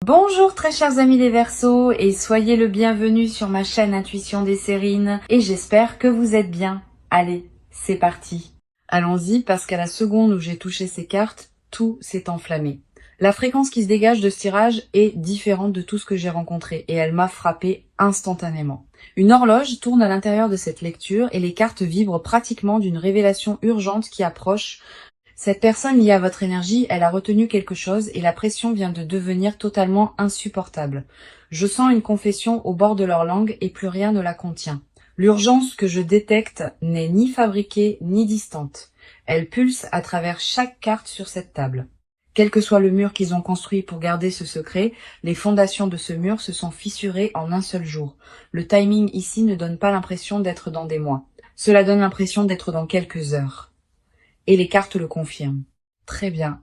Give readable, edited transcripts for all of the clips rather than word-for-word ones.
Bonjour très chers amis les Verseaux et soyez le bienvenu sur ma chaîne Intuition des Sérines et j'espère que vous êtes bien. Allez, c'est parti. Allons-y parce qu'à la seconde où j'ai touché ces cartes, tout s'est enflammé. La fréquence qui se dégage de ce tirage est différente de tout ce que j'ai rencontré et elle m'a frappé instantanément. Une horloge tourne à l'intérieur de cette lecture et les cartes vibrent pratiquement d'une révélation urgente qui approche. Cette personne liée à votre énergie, elle a retenu quelque chose et la pression vient de devenir totalement insupportable. Je sens une confession au bord de leur langue et plus rien ne la contient. L'urgence que je détecte n'est ni fabriquée ni distante. Elle pulse à travers chaque carte sur cette table. Quel que soit le mur qu'ils ont construit pour garder ce secret, les fondations de ce mur se sont fissurées en un seul jour. Le timing ici ne donne pas l'impression d'être dans des mois. Cela donne l'impression d'être dans quelques heures. Et les cartes le confirment. Très bien.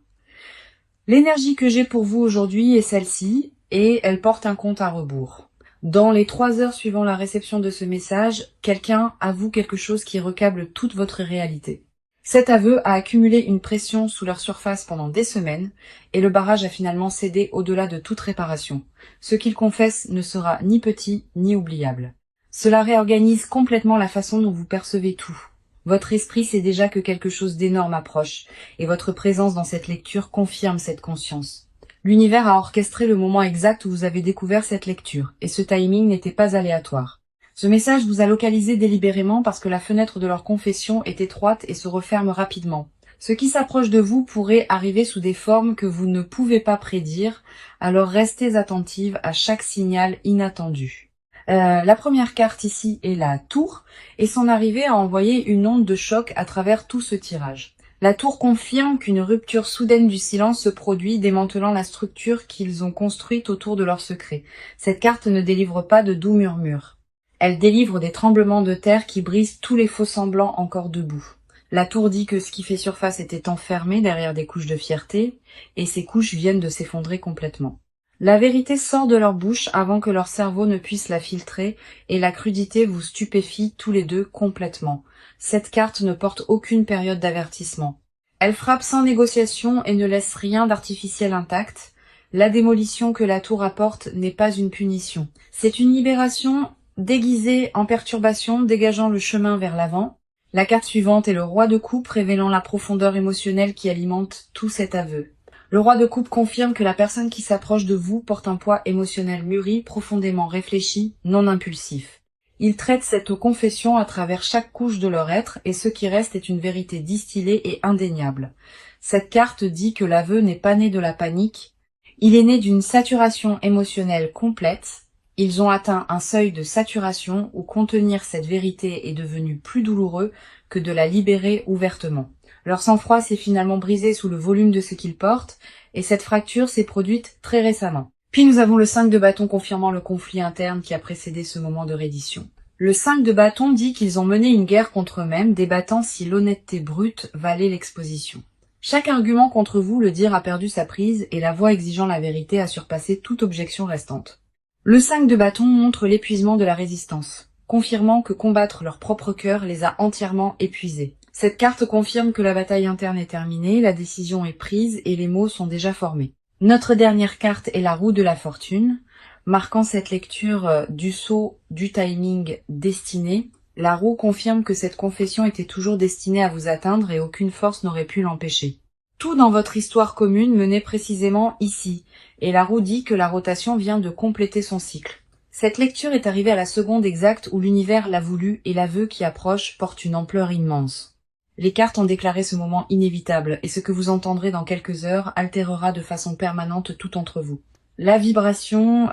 L'énergie que j'ai pour vous aujourd'hui est celle-ci, et elle porte un compte à rebours. Dans les 3 heures suivant la réception de ce message, quelqu'un avoue quelque chose qui recable toute votre réalité. Cet aveu a accumulé une pression sous leur surface pendant des semaines, et le barrage a finalement cédé au-delà de toute réparation. Ce qu'il confesse ne sera ni petit ni oubliable. Cela réorganise complètement la façon dont vous percevez tout. Votre esprit sait déjà que quelque chose d'énorme approche, et votre présence dans cette lecture confirme cette conscience. L'univers a orchestré le moment exact où vous avez découvert cette lecture, et ce timing n'était pas aléatoire. Ce message vous a localisé délibérément parce que la fenêtre de leur confession est étroite et se referme rapidement. Ce qui s'approche de vous pourrait arriver sous des formes que vous ne pouvez pas prédire, alors restez attentive à chaque signal inattendu. La première carte ici est la tour, et son arrivée a envoyé une onde de choc à travers tout ce tirage. La tour confirme qu'une rupture soudaine du silence se produit, démantelant la structure qu'ils ont construite autour de leur secret. Cette carte ne délivre pas de doux murmures. Elle délivre des tremblements de terre qui brisent tous les faux semblants encore debout. La tour dit que ce qui fait surface était enfermé derrière des couches de fierté, et ces couches viennent de s'effondrer complètement. La vérité sort de leur bouche avant que leur cerveau ne puisse la filtrer, et la crudité vous stupéfie tous les deux complètement. Cette carte ne porte aucune période d'avertissement. Elle frappe sans négociation et ne laisse rien d'artificiel intact. La démolition que la tour apporte n'est pas une punition. C'est une libération déguisée en perturbation, dégageant le chemin vers l'avant. La carte suivante est le roi de coupe, révélant la profondeur émotionnelle qui alimente tout cet aveu. Le roi de coupe confirme que la personne qui s'approche de vous porte un poids émotionnel mûri, profondément réfléchi, non impulsif. Il traite cette confession à travers chaque couche de leur être, et ce qui reste est une vérité distillée et indéniable. Cette carte dit que l'aveu n'est pas né de la panique, il est né d'une saturation émotionnelle complète. Ils ont atteint un seuil de saturation où contenir cette vérité est devenu plus douloureux que de la libérer ouvertement. Leur sang-froid s'est finalement brisé sous le volume de ce qu'ils portent, et cette fracture s'est produite très récemment. Puis nous avons le 5 de bâton confirmant le conflit interne qui a précédé ce moment de reddition. Le 5 de bâton dit qu'ils ont mené une guerre contre eux-mêmes, débattant si l'honnêteté brute valait l'exposition. Chaque argument contre vous, le dire, a perdu sa prise, et la voix exigeant la vérité a surpassé toute objection restante. Le 5 de bâton montre l'épuisement de la résistance, confirmant que combattre leur propre cœur les a entièrement épuisés. Cette carte confirme que la bataille interne est terminée, la décision est prise et les mots sont déjà formés. Notre dernière carte est la roue de la fortune, marquant cette lecture du saut du timing destiné. La roue confirme que cette confession était toujours destinée à vous atteindre et aucune force n'aurait pu l'empêcher. Tout dans votre histoire commune menait précisément ici, et la roue dit que la rotation vient de compléter son cycle. Cette lecture est arrivée à la seconde exacte où l'univers l'a voulu et l'aveu qui approche porte une ampleur immense. Les cartes ont déclaré ce moment inévitable, et ce que vous entendrez dans quelques heures altérera de façon permanente tout entre vous. La vibration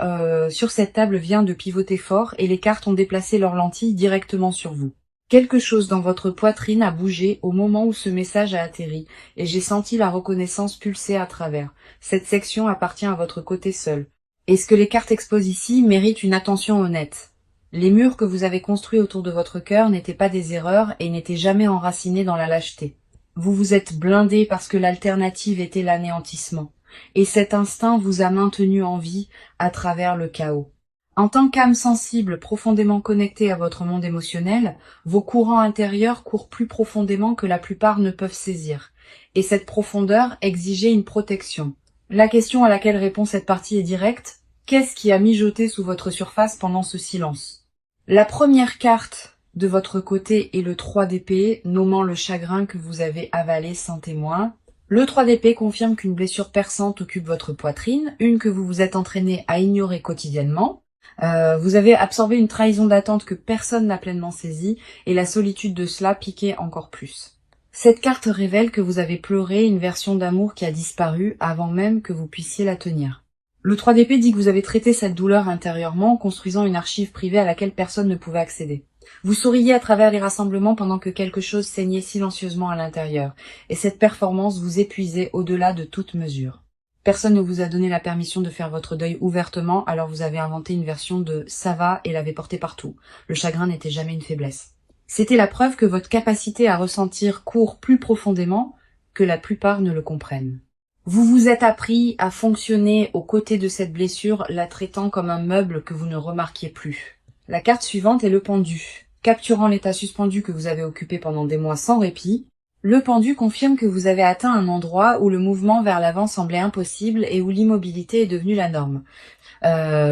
sur cette table vient de pivoter fort, et les cartes ont déplacé leurs lentilles directement sur vous. Quelque chose dans votre poitrine a bougé au moment où ce message a atterri, et j'ai senti la reconnaissance pulser à travers. Cette section appartient à votre côté seul. Et ce que les cartes exposent ici mérite une attention honnête. Les murs que vous avez construits autour de votre cœur n'étaient pas des erreurs et n'étaient jamais enracinés dans la lâcheté. Vous vous êtes blindé parce que l'alternative était l'anéantissement. Et cet instinct vous a maintenu en vie à travers le chaos. En tant qu'âme sensible profondément connectée à votre monde émotionnel, vos courants intérieurs courent plus profondément que la plupart ne peuvent saisir. Et cette profondeur exigeait une protection. La question à laquelle répond cette partie est directe. Qu'est-ce qui a mijoté sous votre surface pendant ce silence? La première carte de votre côté est le 3 d'épée, nommant le chagrin que vous avez avalé sans témoin. Le 3 d'épée confirme qu'une blessure perçante occupe votre poitrine, une que vous vous êtes entraîné à ignorer quotidiennement. Vous avez absorbé une trahison d'attente que personne n'a pleinement saisie, et la solitude de cela piquait encore plus. Cette carte révèle que vous avez pleuré une version d'amour qui a disparu avant même que vous puissiez la tenir. Le 3 d'épée dit que vous avez traité cette douleur intérieurement en construisant une archive privée à laquelle personne ne pouvait accéder. Vous souriez à travers les rassemblements pendant que quelque chose saignait silencieusement à l'intérieur, et cette performance vous épuisait au-delà de toute mesure. Personne ne vous a donné la permission de faire votre deuil ouvertement, alors vous avez inventé une version de « ça va » et l'avez porté partout. Le chagrin n'était jamais une faiblesse. C'était la preuve que votre capacité à ressentir court plus profondément que la plupart ne le comprennent. Vous vous êtes appris à fonctionner aux côtés de cette blessure, la traitant comme un meuble que vous ne remarquiez plus. La carte suivante est le pendu. Capturant l'état suspendu que vous avez occupé pendant des mois sans répit, le pendu confirme que vous avez atteint un endroit où le mouvement vers l'avant semblait impossible et où l'immobilité est devenue la norme.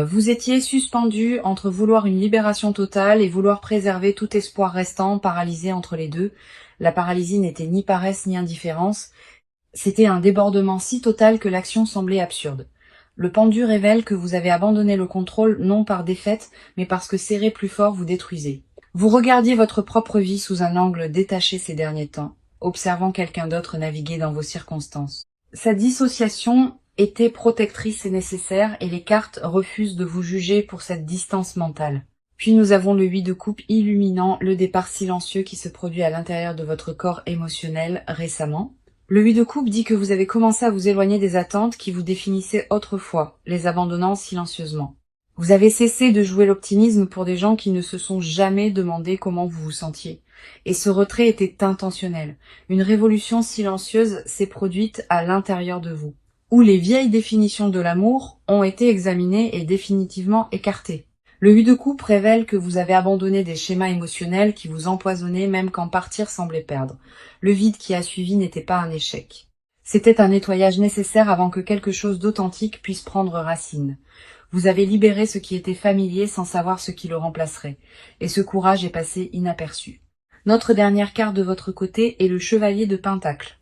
Vous étiez suspendu entre vouloir une libération totale et vouloir préserver tout espoir restant, paralysé entre les deux. La paralysie n'était ni paresse ni indifférence. C'était un débordement si total que l'action semblait absurde. Le pendu révèle que vous avez abandonné le contrôle non par défaite, mais parce que serré plus fort vous détruisait. Vous regardiez votre propre vie sous un angle détaché ces derniers temps, observant quelqu'un d'autre naviguer dans vos circonstances. Sa dissociation était protectrice et nécessaire, et les cartes refusent de vous juger pour cette distance mentale. Puis nous avons le 8 de coupe illuminant le départ silencieux qui se produit à l'intérieur de votre corps émotionnel récemment. Le 8 de coupe dit que vous avez commencé à vous éloigner des attentes qui vous définissaient autrefois, les abandonnant silencieusement. Vous avez cessé de jouer l'optimisme pour des gens qui ne se sont jamais demandé comment vous vous sentiez. Et ce retrait était intentionnel. Une révolution silencieuse s'est produite à l'intérieur de vous, où les vieilles définitions de l'amour ont été examinées et définitivement écartées. Le 8 de coupe révèle que vous avez abandonné des schémas émotionnels qui vous empoisonnaient même quand partir semblait perdre. Le vide qui a suivi n'était pas un échec. C'était un nettoyage nécessaire avant que quelque chose d'authentique puisse prendre racine. Vous avez libéré ce qui était familier sans savoir ce qui le remplacerait, et ce courage est passé inaperçu. Notre dernière carte de votre côté est le chevalier de Pentacle,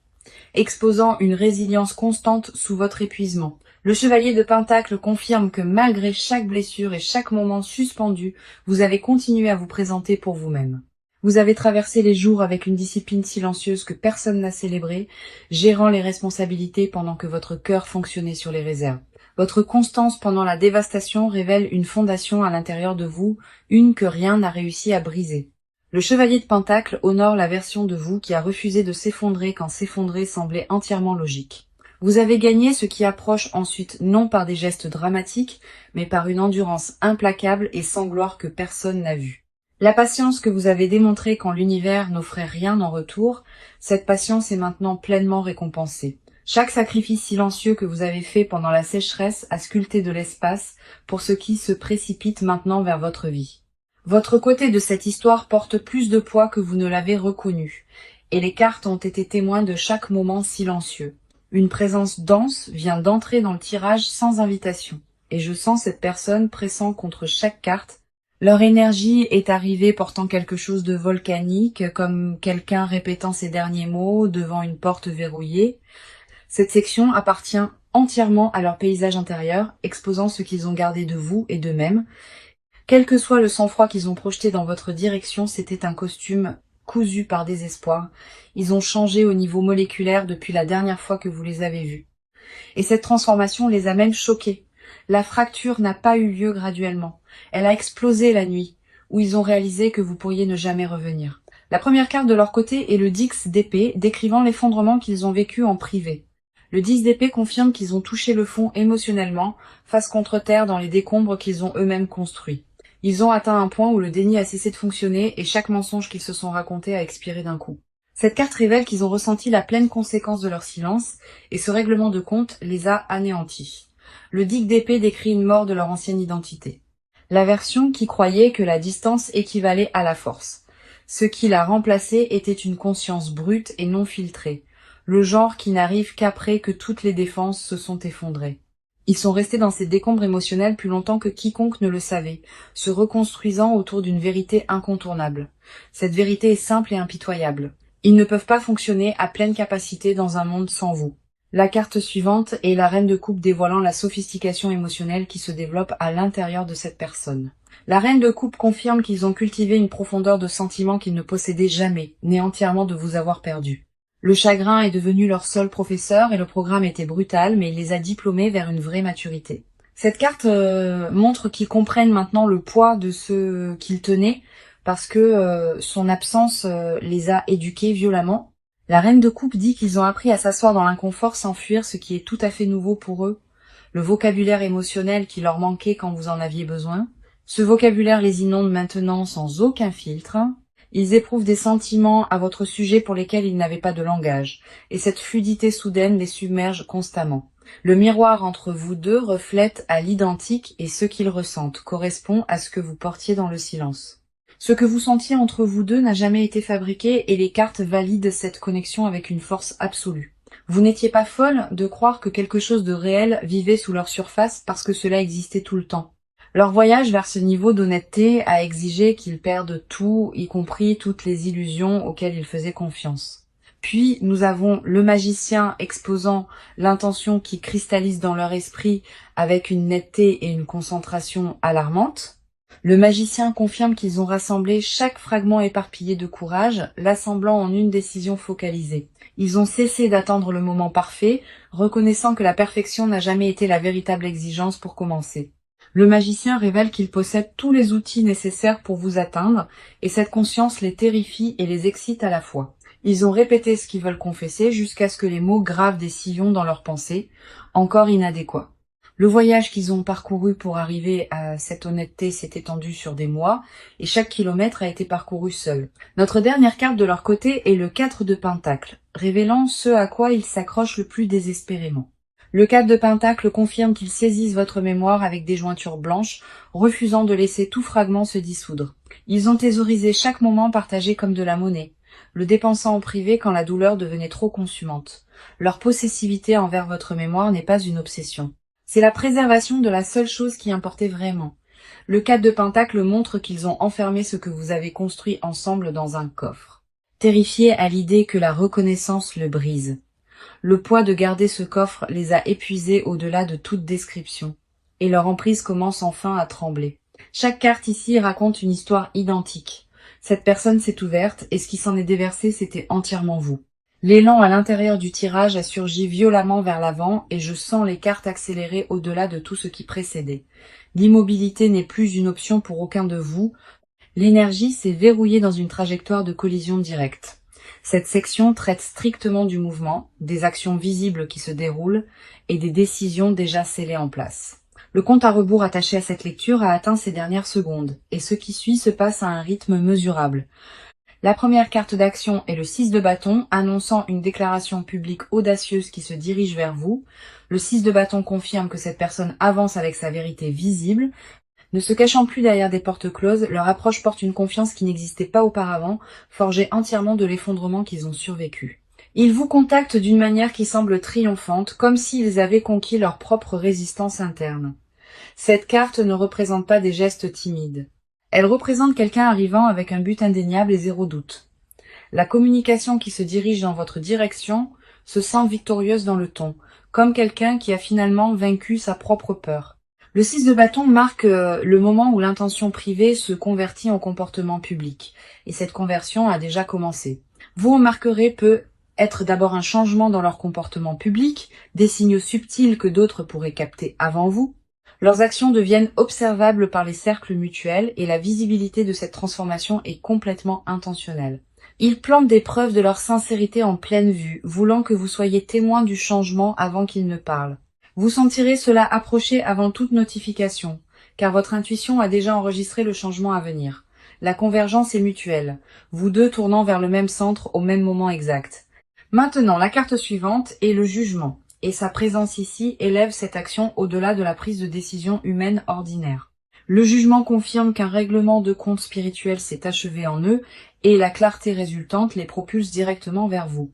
exposant une résilience constante sous votre épuisement. Le chevalier de Pentacle confirme que malgré chaque blessure et chaque moment suspendu, vous avez continué à vous présenter pour vous-même. Vous avez traversé les jours avec une discipline silencieuse que personne n'a célébrée, gérant les responsabilités pendant que votre cœur fonctionnait sur les réserves. Votre constance pendant la dévastation révèle une fondation à l'intérieur de vous, une que rien n'a réussi à briser. Le chevalier de Pentacle honore la version de vous qui a refusé de s'effondrer quand s'effondrer semblait entièrement logique. Vous avez gagné ce qui approche ensuite non par des gestes dramatiques, mais par une endurance implacable et sans gloire que personne n'a vue. La patience que vous avez démontrée quand l'univers n'offrait rien en retour, cette patience est maintenant pleinement récompensée. Chaque sacrifice silencieux que vous avez fait pendant la sécheresse a sculpté de l'espace pour ce qui se précipite maintenant vers votre vie. Votre côté de cette histoire porte plus de poids que vous ne l'avez reconnu, et les cartes ont été témoins de chaque moment silencieux. Une présence dense vient d'entrer dans le tirage sans invitation, et je sens cette personne pressant contre chaque carte. Leur énergie est arrivée portant quelque chose de volcanique, comme quelqu'un répétant ses derniers mots devant une porte verrouillée. Cette section appartient entièrement à leur paysage intérieur, exposant ce qu'ils ont gardé de vous et d'eux-mêmes. Quel que soit le sang-froid qu'ils ont projeté dans votre direction, c'était un costume cousu par désespoir. Ils ont changé au niveau moléculaire depuis la dernière fois que vous les avez vus. Et cette transformation les a même choqués. La fracture n'a pas eu lieu graduellement. Elle a explosé la nuit, où ils ont réalisé que vous pourriez ne jamais revenir. La première carte de leur côté est le 10 d'épée, décrivant l'effondrement qu'ils ont vécu en privé. Le 10 d'épée confirme qu'ils ont touché le fond émotionnellement, face contre terre dans les décombres qu'ils ont eux-mêmes construits. Ils ont atteint un point où le déni a cessé de fonctionner et chaque mensonge qu'ils se sont raconté a expiré d'un coup. Cette carte révèle qu'ils ont ressenti la pleine conséquence de leur silence, et ce règlement de compte les a anéantis. Le 10 d'épée décrit une mort de leur ancienne identité. La version qui croyait que la distance équivalait à la force. Ce qui l'a remplacé était une conscience brute et non filtrée. le genre qui n'arrive qu'après que toutes les défenses se sont effondrées. Ils sont restés dans ces décombres émotionnels plus longtemps que quiconque ne le savait, se reconstruisant autour d'une vérité incontournable. Cette vérité est simple et impitoyable. Ils ne peuvent pas fonctionner à pleine capacité dans un monde sans vous. La carte suivante est la reine de coupe dévoilant la sophistication émotionnelle qui se développe à l'intérieur de cette personne. La reine de coupe confirme qu'ils ont cultivé une profondeur de sentiments qu'ils ne possédaient jamais, née entièrement de vous avoir perdu. Le chagrin est devenu leur seul professeur et le programme était brutal, mais il les a diplômés vers une vraie maturité. Cette carte montre qu'ils comprennent maintenant le poids de ce qu'ils tenaient, parce que son absence les a éduqués violemment. La reine de coupe dit qu'ils ont appris à s'asseoir dans l'inconfort sans fuir ce qui est tout à fait nouveau pour eux, le vocabulaire émotionnel qui leur manquait quand vous en aviez besoin. Ce vocabulaire les inonde maintenant sans aucun filtre. Ils éprouvent des sentiments à votre sujet pour lesquels ils n'avaient pas de langage, et cette fluidité soudaine les submerge constamment. Le miroir entre vous deux reflète à l'identique et ce qu'ils ressentent correspond à ce que vous portiez dans le silence. Ce que vous sentiez entre vous deux n'a jamais été fabriqué et les cartes valident cette connexion avec une force absolue. Vous n'étiez pas folle de croire que quelque chose de réel vivait sous leur surface parce que cela existait tout le temps. Leur voyage vers ce niveau d'honnêteté a exigé qu'ils perdent tout, y compris toutes les illusions auxquelles ils faisaient confiance. Puis nous avons le magicien exposant l'intention qui cristallise dans leur esprit avec une netteté et une concentration alarmantes. Le magicien confirme qu'ils ont rassemblé chaque fragment éparpillé de courage, l'assemblant en une décision focalisée. Ils ont cessé d'attendre le moment parfait, reconnaissant que la perfection n'a jamais été la véritable exigence pour commencer. Le magicien révèle qu'il possède tous les outils nécessaires pour vous atteindre, et cette conscience les terrifie et les excite à la fois. Ils ont répété ce qu'ils veulent confesser jusqu'à ce que les mots gravent des sillons dans leurs pensées, encore inadéquats. Le voyage qu'ils ont parcouru pour arriver à cette honnêteté s'est étendu sur des mois, et chaque kilomètre a été parcouru seul. Notre dernière carte de leur côté est le 4 de Pentacle, révélant ce à quoi ils s'accrochent le plus désespérément. Le 4 de Pentacle confirme qu'ils saisissent votre mémoire avec des jointures blanches, refusant de laisser tout fragment se dissoudre. Ils ont thésaurisé chaque moment partagé comme de la monnaie, le dépensant en privé quand la douleur devenait trop consumante. Leur possessivité envers votre mémoire n'est pas une obsession. C'est la préservation de la seule chose qui importait vraiment. Le 4 de Pentacle montre qu'ils ont enfermé ce que vous avez construit ensemble dans un coffre, terrifiés à l'idée que la reconnaissance le brise. Le poids de garder ce coffre les a épuisés au-delà de toute description, et leur emprise commence enfin à trembler. Chaque carte ici raconte une histoire identique. Cette personne s'est ouverte, et ce qui s'en est déversé, c'était entièrement vous. L'élan à l'intérieur du tirage a surgi violemment vers l'avant, et je sens les cartes accélérer au-delà de tout ce qui précédait. L'immobilité n'est plus une option pour aucun de vous. L'énergie s'est verrouillée dans une trajectoire de collision directe. Cette section traite strictement du mouvement, des actions visibles qui se déroulent et des décisions déjà scellées en place. Le compte à rebours attaché à cette lecture a atteint ses dernières secondes, et ce qui suit se passe à un rythme mesurable. La première carte d'action est le 6 de bâton, annonçant une déclaration publique audacieuse qui se dirige vers vous. Le 6 de bâton confirme que cette personne avance avec sa vérité visible. Ne se cachant plus derrière des portes closes, leur approche porte une confiance qui n'existait pas auparavant, forgée entièrement de l'effondrement qu'ils ont survécu. Ils vous contactent d'une manière qui semble triomphante, comme s'ils avaient conquis leur propre résistance interne. Cette carte ne représente pas des gestes timides. Elle représente quelqu'un arrivant avec un but indéniable et zéro doute. La communication qui se dirige dans votre direction se sent victorieuse dans le ton, comme quelqu'un qui a finalement vaincu sa propre peur. Le 6 de bâton marque le moment où l'intention privée se convertit en comportement public, et cette conversion a déjà commencé. Vous remarquerez peut être d'abord un changement dans leur comportement public, des signaux subtils que d'autres pourraient capter avant vous. Leurs actions deviennent observables par les cercles mutuels et la visibilité de cette transformation est complètement intentionnelle. Ils plantent des preuves de leur sincérité en pleine vue, voulant que vous soyez témoin du changement avant qu'ils ne parlent. Vous sentirez cela approcher avant toute notification, car votre intuition a déjà enregistré le changement à venir. La convergence est mutuelle, vous deux tournant vers le même centre au même moment exact. Maintenant, la carte suivante est le jugement, et sa présence ici élève cette action au-delà de la prise de décision humaine ordinaire. Le jugement confirme qu'un règlement de compte spirituel s'est achevé en eux, et la clarté résultante les propulse directement vers vous.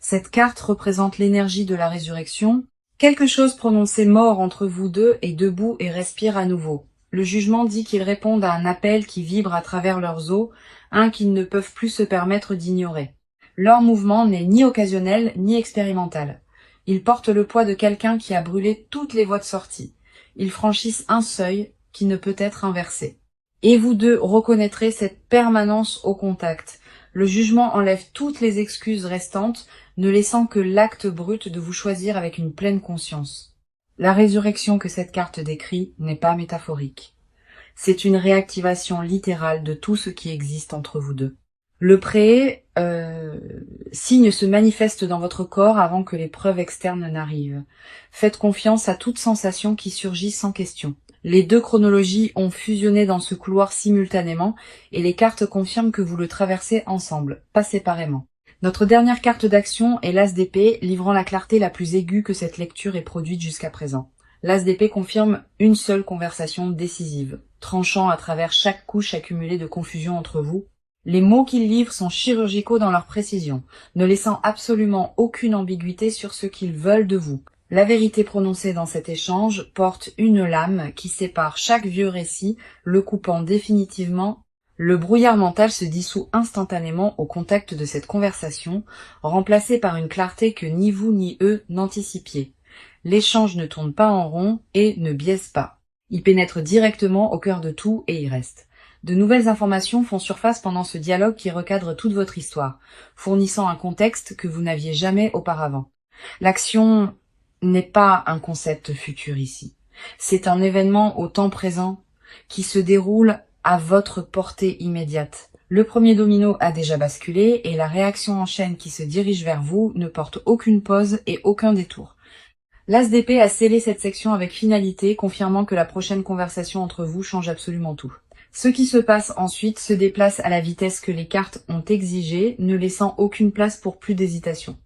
Cette carte représente l'énergie de la résurrection. Quelque chose prononcé mort entre vous deux est debout et respire à nouveau. Le jugement dit qu'ils répondent à un appel qui vibre à travers leurs os, un qu'ils ne peuvent plus se permettre d'ignorer. Leur mouvement n'est ni occasionnel ni expérimental. Ils portent le poids de quelqu'un qui a brûlé toutes les voies de sortie. Ils franchissent un seuil qui ne peut être inversé. Et vous deux reconnaîtrez cette permanence au contact. Le jugement enlève toutes les excuses restantes, ne laissant que l'acte brut de vous choisir avec une pleine conscience. La résurrection que cette carte décrit n'est pas métaphorique. C'est une réactivation littérale de tout ce qui existe entre vous deux. Le signe se manifeste dans votre corps avant que les preuves externes n'arrivent. Faites confiance à toute sensation qui surgit sans question. Les deux chronologies ont fusionné dans ce couloir simultanément et les cartes confirment que vous le traversez ensemble, pas séparément. Notre dernière carte d'action est l'As d'épée, livrant la clarté la plus aiguë que cette lecture ait produite jusqu'à présent. L'As d'épée confirme une seule conversation décisive, tranchant à travers chaque couche accumulée de confusion entre vous. Les mots qu'il livre sont chirurgicaux dans leur précision, ne laissant absolument aucune ambiguïté sur ce qu'ils veulent de vous. La vérité prononcée dans cet échange porte une lame qui sépare chaque vieux récit, le coupant définitivement. Le brouillard mental se dissout instantanément au contact de cette conversation, remplacée par une clarté que ni vous ni eux n'anticipiez. L'échange ne tourne pas en rond et ne biaise pas. Il pénètre directement au cœur de tout et y reste. De nouvelles informations font surface pendant ce dialogue qui recadre toute votre histoire, fournissant un contexte que vous n'aviez jamais auparavant. L'action n'est pas un concept futur ici. C'est un événement au temps présent qui se déroule à votre portée immédiate. Le premier domino a déjà basculé et la réaction en chaîne qui se dirige vers vous ne porte aucune pause et aucun détour. L'As d'épée a scellé cette section avec finalité, confirmant que la prochaine conversation entre vous change absolument tout. Ce qui se passe ensuite se déplace à la vitesse que les cartes ont exigée, ne laissant aucune place pour plus d'hésitation.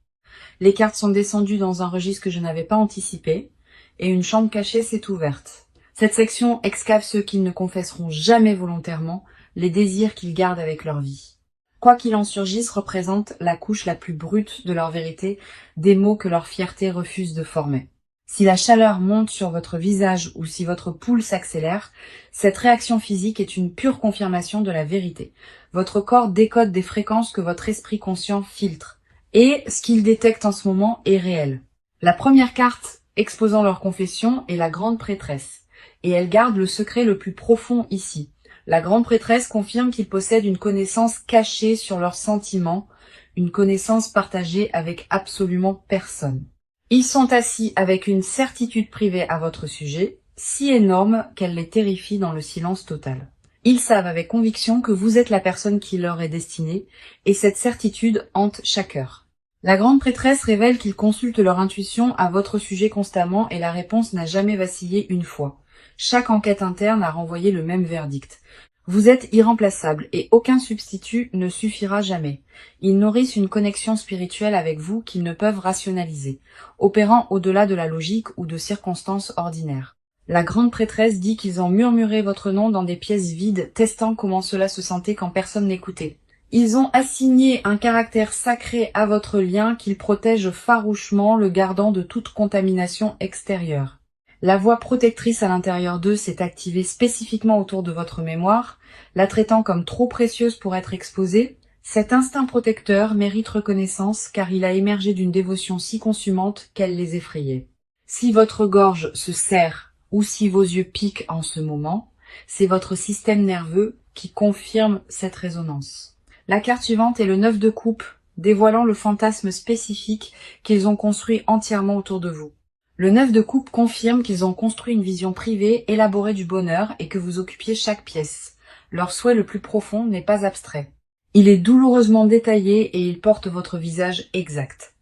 Les cartes sont descendues dans un registre que je n'avais pas anticipé, et une chambre cachée s'est ouverte. Cette section excave ceux qu'ils ne confesseront jamais volontairement, les désirs qu'ils gardent avec leur vie. Quoi qu'il en surgisse représente la couche la plus brute de leur vérité, des mots que leur fierté refuse de former. Si la chaleur monte sur votre visage ou si votre pouls s'accélère, cette réaction physique est une pure confirmation de la vérité. Votre corps décode des fréquences que votre esprit conscient filtre. Et ce qu'il détecte en ce moment est réel. La première carte exposant leur confession est la grande prêtresse. Et elle garde le secret le plus profond ici. La grande prêtresse confirme qu'ils possèdent une connaissance cachée sur leurs sentiments, une connaissance partagée avec absolument personne. Ils sont assis avec une certitude privée à votre sujet, si énorme qu'elle les terrifie dans le silence total. Ils savent avec conviction que vous êtes la personne qui leur est destinée, et cette certitude hante chaque heure. La grande prêtresse révèle qu'ils consultent leur intuition à votre sujet constamment et la réponse n'a jamais vacillé une fois. Chaque enquête interne a renvoyé le même verdict. Vous êtes irremplaçable et aucun substitut ne suffira jamais. Ils nourrissent une connexion spirituelle avec vous qu'ils ne peuvent rationaliser, opérant au-delà de la logique ou de circonstances ordinaires. La grande prêtresse dit qu'ils ont murmuré votre nom dans des pièces vides, testant comment cela se sentait quand personne n'écoutait. Ils ont assigné un caractère sacré à votre lien qu'ils protègent farouchement, le gardant de toute contamination extérieure. La voix protectrice à l'intérieur d'eux s'est activée spécifiquement autour de votre mémoire, la traitant comme trop précieuse pour être exposée. Cet instinct protecteur mérite reconnaissance car il a émergé d'une dévotion si consumante qu'elle les effrayait. Si votre gorge se serre ou si vos yeux piquent en ce moment, c'est votre système nerveux qui confirme cette résonance. La carte suivante est le 9 de coupe, dévoilant le fantasme spécifique qu'ils ont construit entièrement autour de vous. Le 9 de coupe confirme qu'ils ont construit une vision privée, élaborée du bonheur et que vous occupiez chaque pièce. Leur souhait le plus profond n'est pas abstrait. Il est douloureusement détaillé et il porte votre visage exact.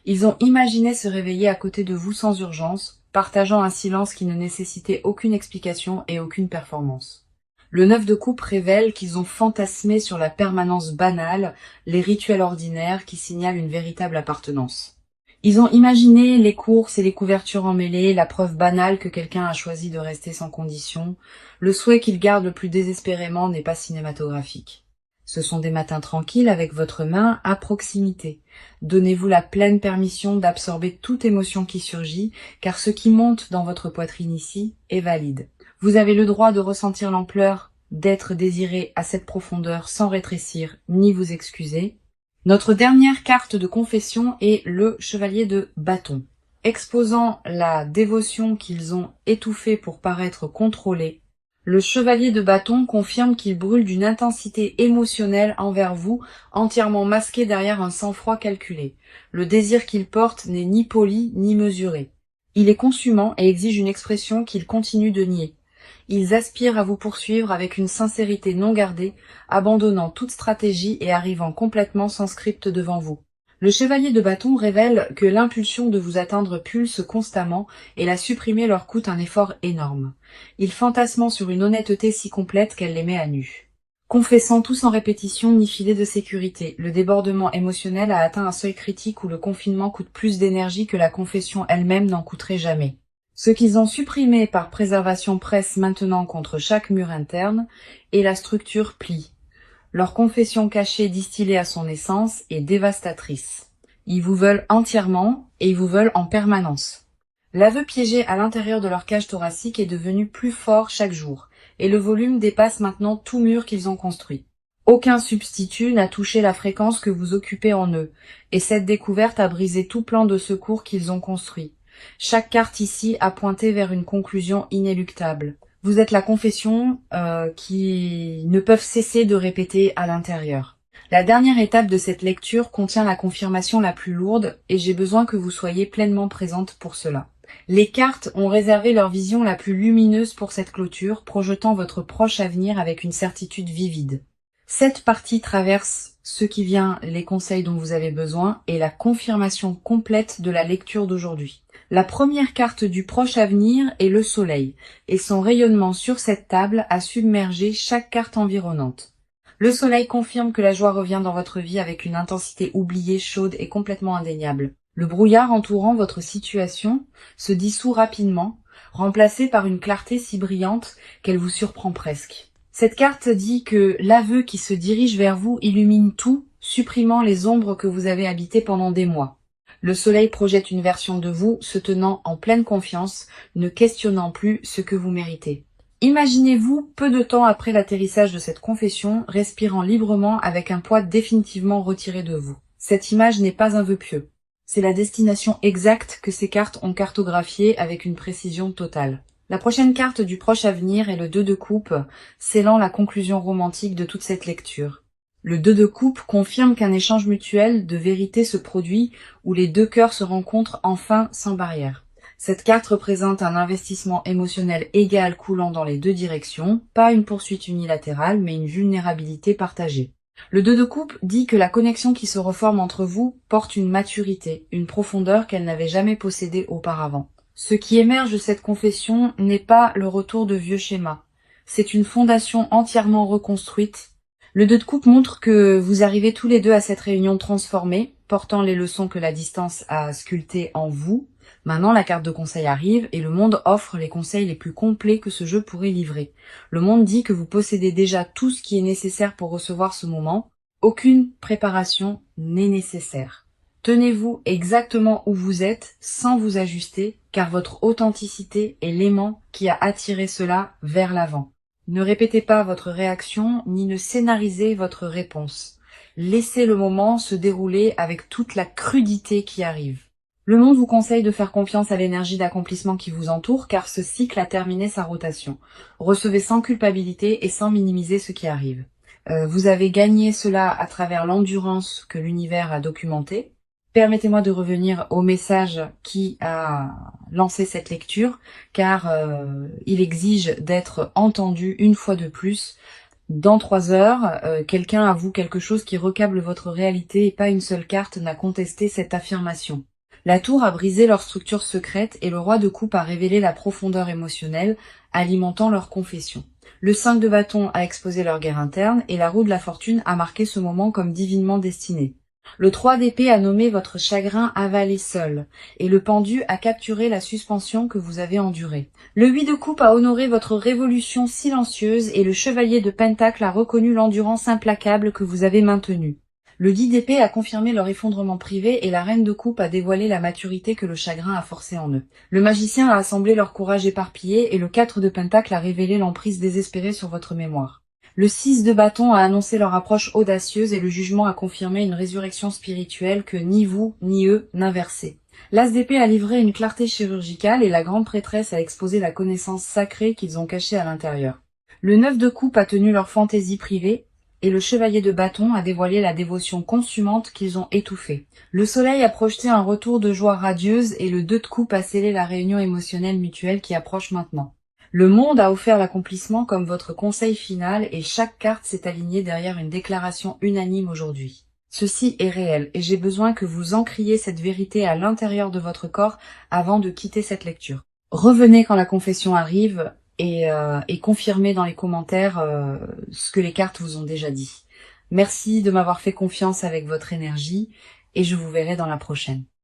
Ils ont imaginé se réveiller à côté de vous sans urgence, partageant un silence qui ne nécessitait aucune explication et aucune performance. Le 9 de coupe révèle qu'ils ont fantasmé sur la permanence banale, les rituels ordinaires qui signalent une véritable appartenance. Ils ont imaginé les courses et les couvertures emmêlées, la preuve banale que quelqu'un a choisi de rester sans condition. Le souhait qu'ils gardent le plus désespérément n'est pas cinématographique. Ce sont des matins tranquilles avec votre main à proximité. Donnez-vous la pleine permission d'absorber toute émotion qui surgit, car ce qui monte dans votre poitrine ici est valide. Vous avez le droit de ressentir l'ampleur d'être désiré à cette profondeur sans rétrécir ni vous excuser. Notre dernière carte de confession est le chevalier de bâton. Exposant la dévotion qu'ils ont étouffée pour paraître contrôlés, le chevalier de bâton confirme qu'il brûle d'une intensité émotionnelle envers vous, entièrement masqué derrière un sang-froid calculé. Le désir qu'il porte n'est ni poli ni mesuré. Il est consumant et exige une expression qu'il continue de nier. Ils aspirent à vous poursuivre avec une sincérité non gardée, abandonnant toute stratégie et arrivant complètement sans script devant vous. Le chevalier de bâton révèle que l'impulsion de vous atteindre pulse constamment et la supprimer leur coûte un effort énorme. Ils fantasment sur une honnêteté si complète qu'elle les met à nu. Confessant tout sans répétition ni filet de sécurité, le débordement émotionnel a atteint un seuil critique où le confinement coûte plus d'énergie que la confession elle-même n'en coûterait jamais. Ce qu'ils ont supprimé par préservation presse maintenant contre chaque mur interne, et la structure plie. Leur confession cachée distillée à son essence est dévastatrice. Ils vous veulent entièrement et ils vous veulent en permanence. L'aveu piégé à l'intérieur de leur cage thoracique est devenu plus fort chaque jour, et le volume dépasse maintenant tout mur qu'ils ont construit. Aucun substitut n'a touché la fréquence que vous occupez en eux, et cette découverte a brisé tout plan de secours qu'ils ont construit. Chaque carte ici a pointé vers une conclusion inéluctable. Vous êtes la confession qui ne peuvent cesser de répéter à l'intérieur. La dernière étape de cette lecture contient la confirmation la plus lourde et j'ai besoin que vous soyez pleinement présente pour cela. Les cartes ont réservé leur vision la plus lumineuse pour cette clôture, projetant votre proche avenir avec une certitude vivide. Cette partie traverse ce qui vient, les conseils dont vous avez besoin et la confirmation complète de la lecture d'aujourd'hui. La première carte du proche avenir est le soleil, et son rayonnement sur cette table a submergé chaque carte environnante. Le soleil confirme que la joie revient dans votre vie avec une intensité oubliée, chaude et complètement indéniable. Le brouillard entourant votre situation se dissout rapidement, remplacé par une clarté si brillante qu'elle vous surprend presque. Cette carte dit que l'aveu qui se dirige vers vous illumine tout, supprimant les ombres que vous avez habitées pendant des mois. Le soleil projette une version de vous se tenant en pleine confiance, ne questionnant plus ce que vous méritez. Imaginez-vous, peu de temps après l'atterrissage de cette confession, respirant librement avec un poids définitivement retiré de vous. Cette image n'est pas un vœu pieux. C'est la destination exacte que ces cartes ont cartographiée avec une précision totale. La prochaine carte du proche avenir est le 2 de coupe, scellant la conclusion romantique de toute cette lecture. Le 2 de coupe confirme qu'un échange mutuel de vérité se produit où les deux cœurs se rencontrent enfin sans barrière. Cette carte représente un investissement émotionnel égal coulant dans les deux directions, pas une poursuite unilatérale mais une vulnérabilité partagée. Le 2 de coupe dit que la connexion qui se reforme entre vous porte une maturité, une profondeur qu'elle n'avait jamais possédée auparavant. Ce qui émerge de cette confession n'est pas le retour de vieux schémas. C'est une fondation entièrement reconstruite. Le 2 de coupe montre que vous arrivez tous les deux à cette réunion transformée, portant les leçons que la distance a sculptées en vous. Maintenant, la carte de conseil arrive et le monde offre les conseils les plus complets que ce jeu pourrait livrer. Le monde dit que vous possédez déjà tout ce qui est nécessaire pour recevoir ce moment. Aucune préparation n'est nécessaire. Tenez-vous exactement où vous êtes sans vous ajuster, car votre authenticité est l'aimant qui a attiré cela vers l'avant. Ne répétez pas votre réaction, ni ne scénarisez votre réponse. Laissez le moment se dérouler avec toute la crudité qui arrive. Le monde vous conseille de faire confiance à l'énergie d'accomplissement qui vous entoure, car ce cycle a terminé sa rotation. Recevez sans culpabilité et sans minimiser ce qui arrive. Vous avez gagné cela à travers l'endurance que l'univers a documentée. Permettez-moi de revenir au message qui a lancé cette lecture, car il exige d'être entendu une fois de plus. Dans 3 heures, quelqu'un avoue quelque chose qui recable votre réalité et pas une seule carte n'a contesté cette affirmation. La tour a brisé leur structure secrète et le roi de coupe a révélé la profondeur émotionnelle, alimentant leur confession. Le 5 de bâton a exposé leur guerre interne et la roue de la fortune a marqué ce moment comme divinement destiné. Le 3 d'épée a nommé votre chagrin avalé seul, et le pendu a capturé la suspension que vous avez endurée. Le 8 de coupe a honoré votre révolution silencieuse, et le chevalier de pentacle a reconnu l'endurance implacable que vous avez maintenue. Le 10 d'épée a confirmé leur effondrement privé, et la reine de coupe a dévoilé la maturité que le chagrin a forcée en eux. Le magicien a assemblé leur courage éparpillé, et le 4 de pentacle a révélé l'emprise désespérée sur votre mémoire. Le 6 de bâton a annoncé leur approche audacieuse et le jugement a confirmé une résurrection spirituelle que ni vous ni eux n'inversaient. L'as d'épée a livré une clarté chirurgicale et la grande prêtresse a exposé la connaissance sacrée qu'ils ont cachée à l'intérieur. Le 9 de coupe a tenu leur fantaisie privée et le chevalier de bâton a dévoilé la dévotion consumante qu'ils ont étouffée. Le soleil a projeté un retour de joie radieuse et le 2 de coupe a scellé la réunion émotionnelle mutuelle qui approche maintenant. Le monde a offert l'accomplissement comme votre conseil final et chaque carte s'est alignée derrière une déclaration unanime aujourd'hui. Ceci est réel et j'ai besoin que vous ancriez cette vérité à l'intérieur de votre corps avant de quitter cette lecture. Revenez quand la confession arrive et confirmez dans les commentaires ce que les cartes vous ont déjà dit. Merci de m'avoir fait confiance avec votre énergie et je vous verrai dans la prochaine.